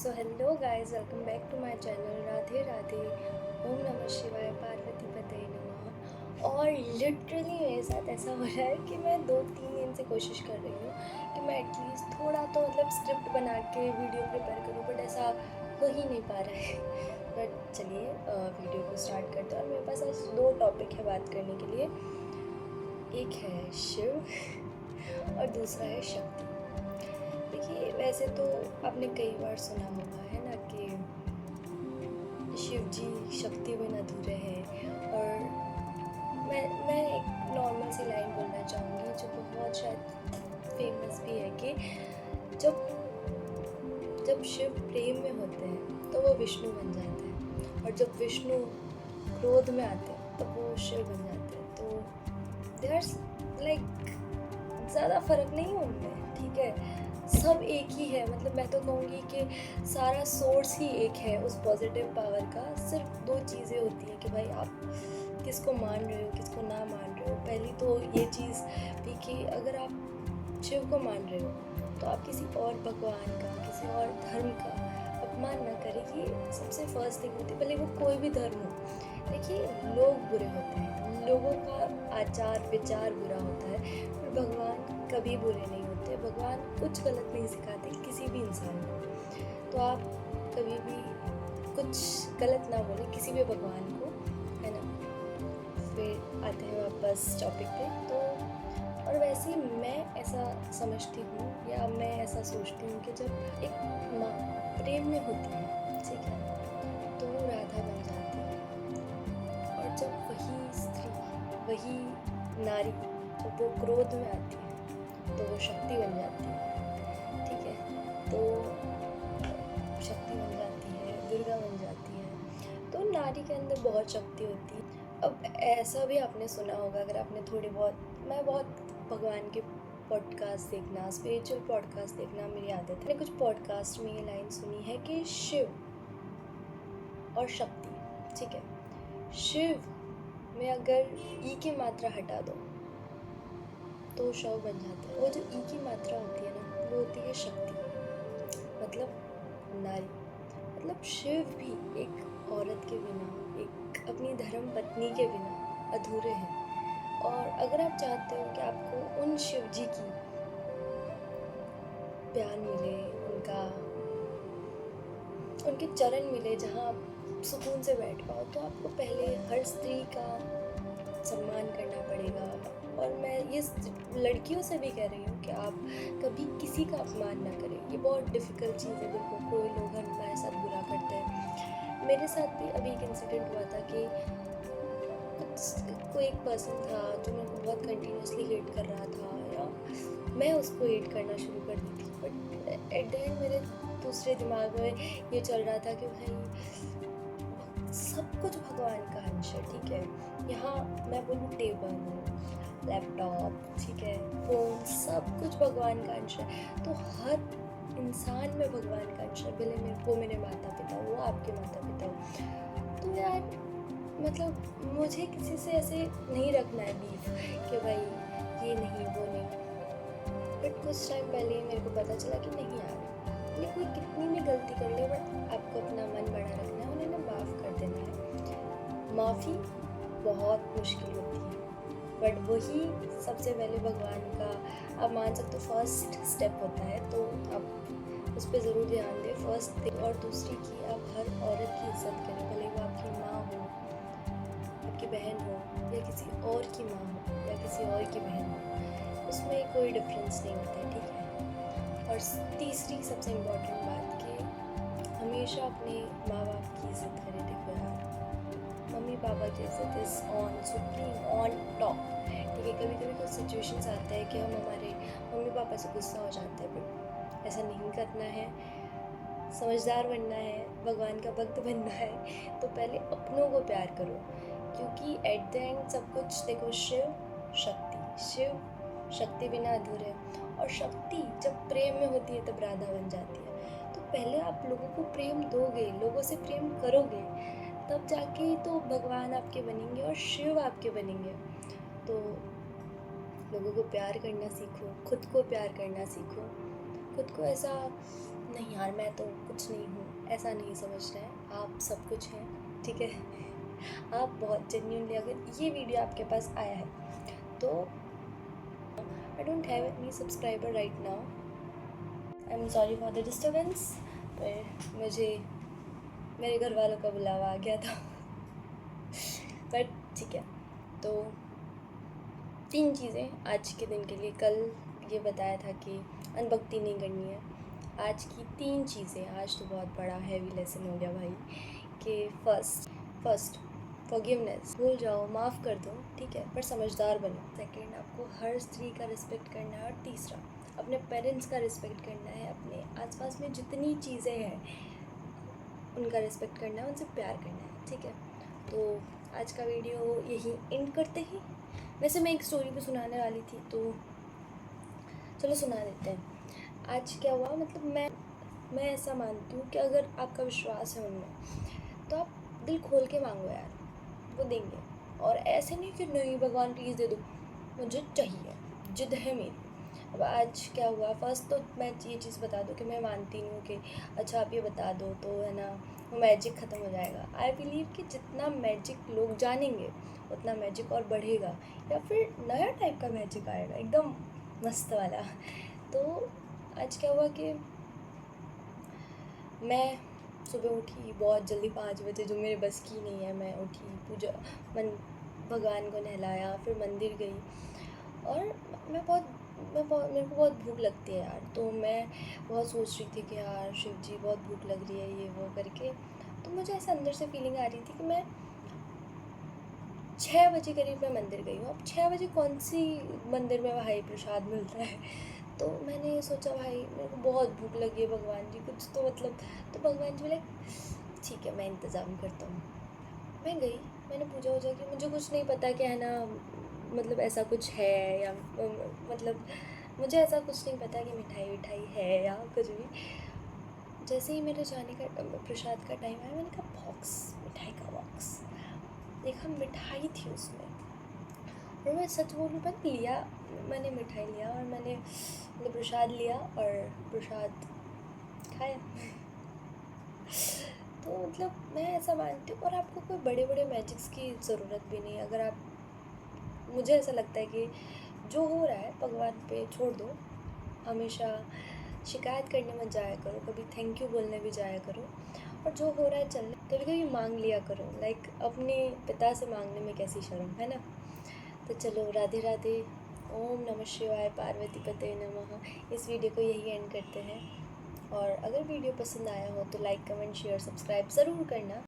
So hello guys, welcome back to my channel. Radhe Radhe, ओम नमः शिवाय, पार्वती पते नमः। और लिटरली मेरे साथ ऐसा हो रहा है कि मैं 2-3 दिन से कोशिश कर रही हूँ कि मैं एटलीस्ट थोड़ा तो स्क्रिप्ट बना के वीडियो प्रिपेयर करूँ, बट ऐसा हो ही नहीं पा रहा है। बट चलिए वीडियो को स्टार्ट करते हैं। और मेरे पास आज 2 टॉपिक है बात करने के लिए। एक है शिव और दूसरा है शक्ति। देखिए, वैसे तो आपने कई बार सुना होगा है ना कि शिव जी शक्ति बिन अधूरे हैं। और मैं एक नॉर्मल सी लाइन बोलना चाहूँगी जो बहुत शायद फेमस भी है कि जब शिव प्रेम में होते हैं तो वो विष्णु बन जाते हैं, और जब विष्णु क्रोध में आते हैं तब वो शिव बन जाते हैं। तो देयर्स ज़्यादा फर्क नहीं है उनमें, ठीक है। सब एक ही है। मैं तो कहूँगी कि सारा सोर्स ही एक है उस पॉजिटिव पावर का। सिर्फ 2 चीज़ें होती हैं कि भाई आप किसको मान रहे हो, किसको ना मान रहे हो। पहली तो ये चीज़ भी कि अगर आप शिव को मान रहे हो तो आप किसी और भगवान का, किसी और धर्म का अपमान ना करें। ये सबसे फर्स्ट थिंग होती है, भले वो कोई भी धर्म हो। देखिए, लोग बुरे होते हैं, लोगों का आचार विचार बुरा होता है, पर भगवान कभी बुरे नहीं होते। भगवान कुछ गलत नहीं सिखाते किसी भी इंसान को। तो आप कभी भी कुछ गलत ना बोलें किसी भी भगवान को, है ना। फिर आते हैं वापस टॉपिक पे। तो और वैसे ही मैं ऐसा समझती हूँ या मैं ऐसा सोचती हूँ कि जब एक माँ प्रेम में होती है, ठीक है, तो वो राधा बन जाती है। और जब वही स्त्री, वही नारी, जब वो क्रोध में आती है तो वो शक्ति बन जाती है, ठीक है। तो शक्ति बन जाती है, दुर्गा बन जाती है। तो नारी के अंदर बहुत शक्ति होती है। अब ऐसा भी आपने सुना होगा, अगर आपने थोड़ी बहुत, मैं बहुत भगवान के पॉडकास्ट देखना, स्पिरिचुअल पॉडकास्ट देखना मेरी आदत है। मैंने कुछ पॉडकास्ट में ये लाइन सुनी है कि शिव और शक्ति, ठीक है, शिव में अगर ई की मात्रा हटा दो तो शव बन जाता है। वो जो ई की मात्रा होती है ना, वो होती है शक्ति, नारी। शिव भी एक औरत के बिना, एक अपनी धर्म पत्नी के बिना अधूरे हैं। और अगर आप चाहते हो कि आपको उन शिव जी की प्यार मिले, उनके चरण मिले जहाँ आप सुकून से बैठ पाओ, तो आपको पहले हर स्त्री का सम्मान करना पड़ेगा। और मैं ये लड़कियों से भी कह रही हूँ कि आप कभी किसी का अपमान ना करें। ये बहुत डिफ़िकल्ट चीज़ है। देखो, कोई लोग हमारे साथ बुरा करते हैं। मेरे साथ भी अभी एक इंसिडेंट हुआ था कि कोई एक पर्सन था जो मेरे को बहुत कंटिन्यूसली हेट कर रहा था, या मैं उसको हेट करना शुरू कर दी थी। बट एट द एंड मेरे दूसरे दिमाग में ये चल रहा था कि भाई सब कुछ भगवान का अंश है, ठीक है। यहाँ मैं बोलूँ टेबल, लैपटॉप, ठीक है, फ़ोन, सब कुछ भगवान का अंश है। तो हर इंसान में भगवान का अंश है। भले वो मेरे माता पिता, वो आपके माता पिता हो। तो यार मुझे किसी से ऐसे नहीं रखना है बीफ कि भाई ये नहीं वो नहीं। बट कुछ टाइम पहले मेरे को पता चला कि नहीं यार, ये कोई कितनी भी गलती कर ले, बट आपको अपना मन बड़ा रखना है, उन्हें ना माफ़ कर देना है। माफ़ी बहुत मुश्किल होती है, बट वही सबसे पहले भगवान का, आप मान सकते हो, फर्स्ट स्टेप होता है। तो आप उस पर ज़रूर ध्यान दें, फर्स्ट थिंग। और दूसरी कि आप हर औरत की इज़्ज़त करें, भले वो आपकी माँ हो, आपकी बहन हो, या किसी और की माँ हो, या किसी और की बहन हो, उसमें कोई डिफरेंस नहीं होता है, ठीक है। और तीसरी सबसे इम्पोर्टेंट बात कि हमेशा अपने माँ बाप की इज़्ज़त करें। देखो यार, मम्मी पापा की इज़्ज़त is on supreme, on top, ठीक है। कभी कभी कुछ सिचुएशंस आते हैं कि हम हमारे मम्मी पापा से गुस्सा हो जाते हैं, बट ऐसा नहीं करना है। समझदार बनना है, भगवान का भक्त बनना है। तो पहले अपनों को प्यार करो, क्योंकि एट द एंड सब कुछ, देखो, शिव शक्ति बिना अधूरे। और शक्ति जब प्रेम में होती है तब राधा बन जाती है। तो पहले आप लोगों को प्रेम दोगे, लोगों से प्रेम करोगे, तब जाके तो भगवान आपके बनेंगे और शिव आपके बनेंगे। तो लोगों को प्यार करना सीखो, खुद को प्यार करना सीखो। खुद को ऐसा नहीं यार मैं तो कुछ नहीं हूँ, ऐसा नहीं समझना है, आप सब कुछ हैं, ठीक है। आप बहुत जेन्युइनली, अगर ये वीडियो आपके पास आया है तो I don't have any subscriber right now, I am sorry for the disturbance, पर मुझे मेरे घर वालों का बुलावा आ गया था। बट ठीक है, तो 3 चीज़ें आज के दिन के लिए। कल ये बताया था कि अनभक्ति नहीं करनी है, आज की 3 चीज़ें। आज तो बहुत बड़ा हैवी लेसन हो गया भाई, कि फर्स्ट फॉरगिवनेस, भूल जाओ, माफ़ कर दो, ठीक है, पर समझदार बनो। सेकंड, आपको हर स्त्री का रिस्पेक्ट करना है। और तीसरा, अपने पेरेंट्स का रिस्पेक्ट करना है, अपने आसपास में जितनी चीज़ें हैं उनका रिस्पेक्ट करना है, उनसे प्यार करना है, ठीक है। तो आज का वीडियो यही एंड करते ही। वैसे मैं एक स्टोरी भी सुनाने वाली थी, तो चलो सुना देते हैं। आज क्या हुआ, मतलब मैं ऐसा मानती हूँ कि अगर आपका विश्वास है उनमें तो आप दिल खोल के मांगो यार, वो देंगे। और ऐसे नहीं कि नहीं भगवान प्लीज़ दे दो, मुझे चाहिए, जिद है मेरी। अब आज क्या हुआ, फर्स्ट तो मैं ये चीज़ बता दूँ कि मैं मानती नहीं हूँ कि अच्छा आप ये बता दो तो है ना वो मैजिक ख़त्म हो जाएगा। आई बिलीव कि जितना मैजिक लोग जानेंगे उतना मैजिक और बढ़ेगा, या फिर नया टाइप का मैजिक आएगा एकदम मस्त वाला। तो आज क्या हुआ कि मैं सुबह उठी बहुत जल्दी 5 बजे, जो मेरे बस की नहीं है। मैं उठी, पूजा भगवान को नहलाया, फिर मंदिर गई। और मेरे को बहुत भूख लगती है यार, तो मैं बहुत सोच रही थी कि यार शिव जी बहुत भूख लग रही है, ये वो करके। तो मुझे ऐसा अंदर से फीलिंग आ रही थी कि मैं 6 बजे करीब मैं मंदिर गई हूँ। अब 6 बजे कौन सी मंदिर में भाई प्रसाद मिलता है। तो मैंने ये सोचा भाई मेरे को बहुत भूख लगी है, भगवान जी कुछ तो मतलब। तो भगवान जी बोले ठीक है मैं इंतज़ाम करता हूँ। मैं गई, मैंने पूजा वूजा की, मुझे कुछ नहीं पता कि है ना मतलब ऐसा कुछ है या मतलब मुझे ऐसा कुछ नहीं पता कि मिठाई विठाई है या कुछ भी। जैसे ही मेरे जाने का प्रसाद का टाइम आया, मैंने कहा बॉक्स, मिठाई का बॉक्स देखा, मिठाई थी उसमें। और मैं सच बोलूँ, मैंने मिठाई लिया और मैंने मतलब प्रसाद लिया और प्रसाद खाया। तो मतलब मैं ऐसा मानती हूँ, और आपको कोई बड़े बड़े मैजिक्स की ज़रूरत भी नहीं। अगर आप, मुझे ऐसा लगता है कि जो हो रहा है भगवान पे छोड़ दो। हमेशा शिकायत करने मत जाया करो, कभी थैंक यू बोलने भी जाया करो। और जो हो रहा है चलने, कभी कभी मांग लिया करो, लाइक अपने पिता से मांगने में कैसी शर्म है ना। तो चलो राधे राधे, ओम नमः शिवाय, पार्वती पते नमः। इस वीडियो को यही एंड करते हैं। और अगर वीडियो पसंद आया हो तो लाइक कमेंट शेयर सब्सक्राइब ज़रूर करना।